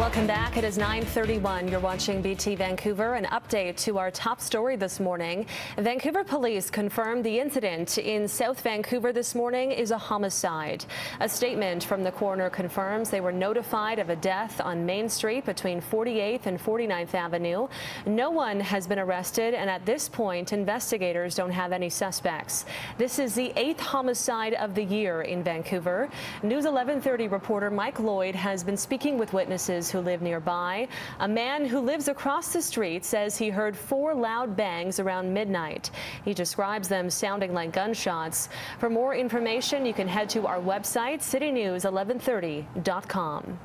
Welcome back. It is 9:31. You're watching BT Vancouver. An update to our top story this morning. Vancouver police confirmed the incident in South Vancouver this morning is a homicide. A statement from the coroner confirms they were notified of a death on Main Street between 48th and 49th Avenue. No one has been arrested, and at this point, investigators don't have any suspects. This is the 8th homicide of the year in Vancouver. News 1130 reporter Mike Lloyd has been speaking with witnesses who live nearby. A man who lives across the street says he heard 4 loud bangs around midnight. He describes them sounding like gunshots. For more information, you can head to our website, citynews1130.com.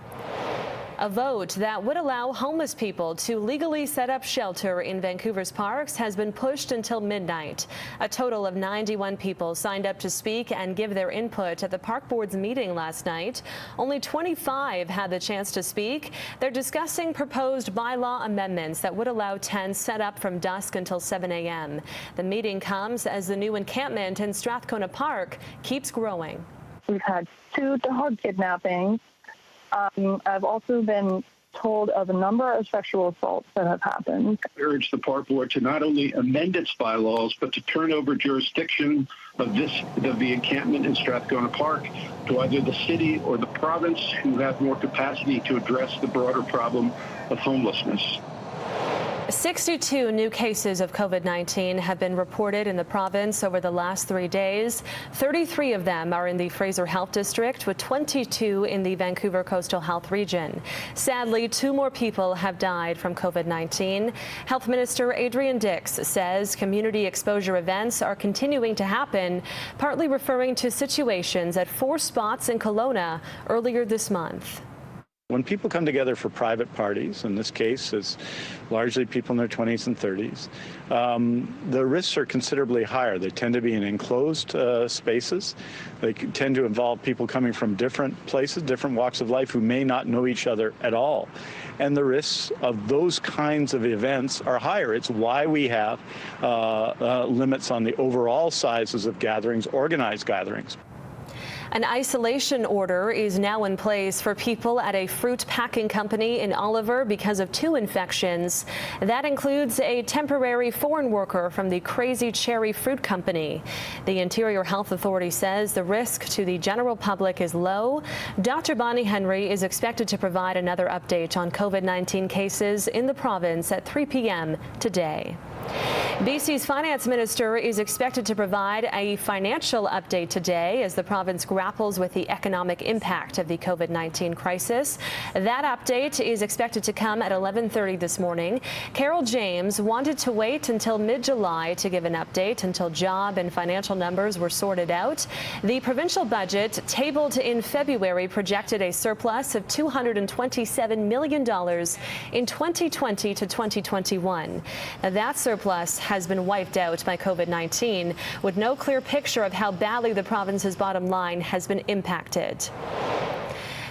A vote that would allow homeless people to legally set up shelter in Vancouver's parks has been pushed until midnight. A total of 91 people signed up to speak and give their input at the Park Board's meeting last night. Only 25 had the chance to speak. They're discussing proposed bylaw amendments that would allow tents set up from dusk until 7 a.m. The meeting comes as the new encampment in Strathcona Park keeps growing. We've had 2 dog kidnappings. I've also been told of a number of sexual assaults that have happened. I urge the Park Board to not only amend its bylaws, but to turn over jurisdiction of the encampment in Strathcona Park to either the city or the province, who have more capacity to address the broader problem of homelessness. 62 new cases of COVID-19 have been reported in the province over the last 3 days. 33 of them are in the Fraser Health District, with 22 in the Vancouver Coastal Health Region. Sadly, 2 more people have died from COVID-19. Health Minister Adrian Dix says community exposure events are continuing to happen, partly referring to situations at 4 spots in Kelowna earlier this month. When people come together for private parties, in this case it's largely people in their 20s and 30s, the risks are considerably higher. They tend to be in enclosed spaces. They tend to involve people coming from different places, different walks of life, who may not know each other at all. And the risks of those kinds of events are higher. It's why we have limits on the overall sizes of gatherings, organized gatherings. An isolation order is now in place for people at a fruit packing company in Oliver because of 2 infections. That includes a temporary foreign worker from the Crazy Cherry Fruit Company. The Interior Health Authority says the risk to the general public is low. Dr. Bonnie Henry is expected to provide another update on COVID-19 cases in the province at 3 p.m. today. BC's finance minister is expected to provide a financial update today as the province grapples with the economic impact of the COVID-19 crisis. That update is expected to come at 11:30 this morning. Carol James wanted to wait until mid-July to give an update until job and financial numbers were sorted out. The provincial budget tabled in February projected a surplus of $227 million in 2020 to 2021. Now, that surplus has been wiped out by COVID-19, with no clear picture of how badly the province's bottom line has been impacted.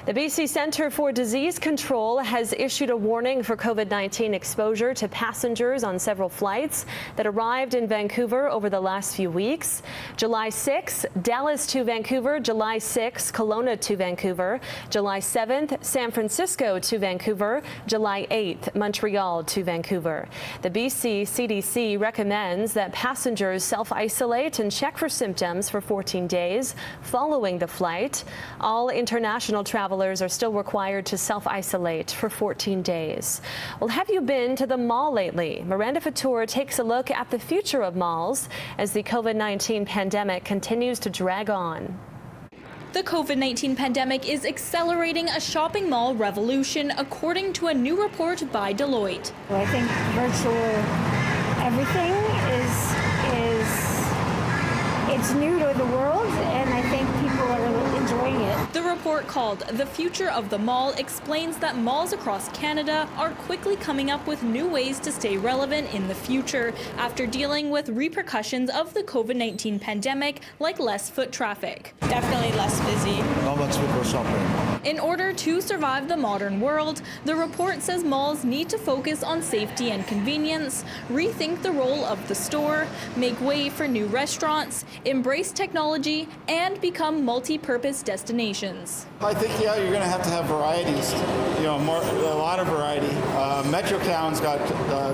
The BC Centre for Disease Control has issued a warning for COVID-19 exposure to passengers on several flights that arrived in Vancouver over the last few weeks. July 6, Dallas to Vancouver. July 6, Kelowna to Vancouver. July 7th, San Francisco to Vancouver. July 8th, Montreal to Vancouver. The BC CDC recommends that passengers self-isolate and check for symptoms for 14 days following the flight. All international travelers are still required to self-isolate for 14 days. Well, have you been to the mall lately? Miranda Fatour takes a look at the future of malls as the COVID-19 pandemic continues to drag on. The COVID-19 pandemic is accelerating a shopping mall revolution, according to a new report by Deloitte. I think virtual everything it's new to the world, and I think people are enjoying it. The report, called The Future of the Mall, explains that malls across Canada are quickly coming up with new ways to stay relevant in the future after dealing with repercussions of the COVID-19 pandemic, like less foot traffic. Definitely less busy. Not much people shopping. In order to survive the modern world, the report says malls need to focus on safety and convenience, rethink the role of the store, make way for new restaurants, embrace technology, and become multi-purpose wellness destinations. I think, yeah, you're going to have varieties, a lot of variety. Metrotown's got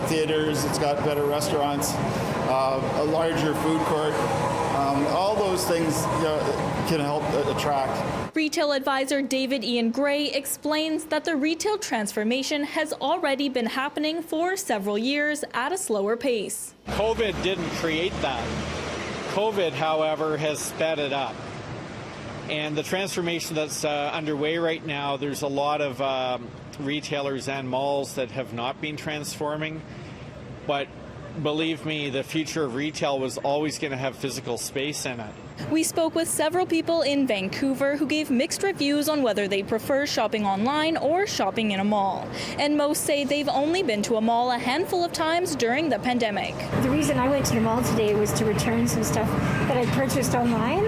theaters, it's got better restaurants, a larger food court. All those things can help attract. Retail advisor David Ian Gray explains that the retail transformation has already been happening for several years at a slower pace. COVID didn't create that. COVID, however, has sped it up. And the transformation that's underway right now, there's a lot of retailers and malls that have not been transforming. But believe me, the future of retail was always going to have physical space in it. We spoke with several people in Vancouver who gave mixed reviews on whether they prefer shopping online or shopping in a mall. And most say they've only been to a mall a handful of times during the pandemic. The reason I went to the mall today was to return some stuff that I purchased online.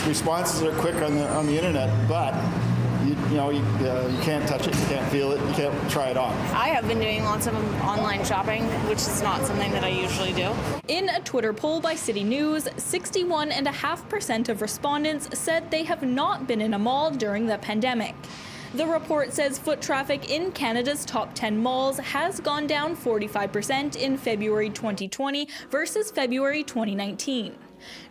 Responses are quick on the internet, but you can't touch it, you can't feel it, you can't try it on. I have been doing lots of online shopping, which is not something that I usually do. In a Twitter poll by City News, 61.5% of respondents said they have not been in a mall during the pandemic. The report says foot traffic in Canada's top 10 malls has gone down 45% in February 2020 versus February 2019.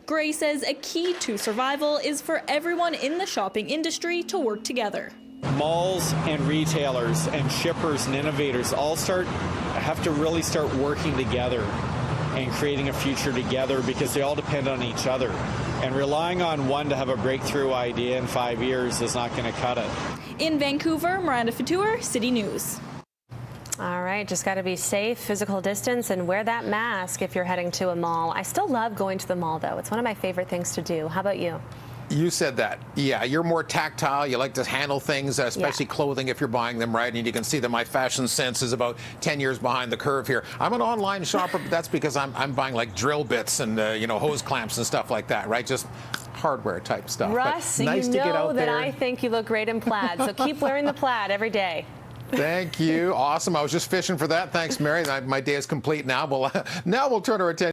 Gray says a key to survival is for everyone in the shopping industry to work together. Malls and retailers and shippers and innovators all have to really start working together and creating a future together, because they all depend on each other. And relying on one to have a breakthrough idea in 5 years is not going to cut it. In Vancouver, Miranda Fatour, City News. All right, just got to be safe, physical distance, and wear that mask if you're heading to a mall. I still love going to the mall, though. It's one of my favorite things to do. How about you? You said that. Yeah, you're more tactile. You like to handle things, especially clothing if you're buying them, right? And you can see that my fashion sense is about 10 years behind the curve here. I'm an online shopper, but that's because I'm buying like drill bits and, hose clamps and stuff like that, right? Just hardware type stuff. Russ, nice you to get know out that there. I think you look great in plaid, so keep wearing the plaid every day. Thank you. Awesome. I was just fishing for that. Thanks, Mary. My day is complete now. Now we'll turn our attention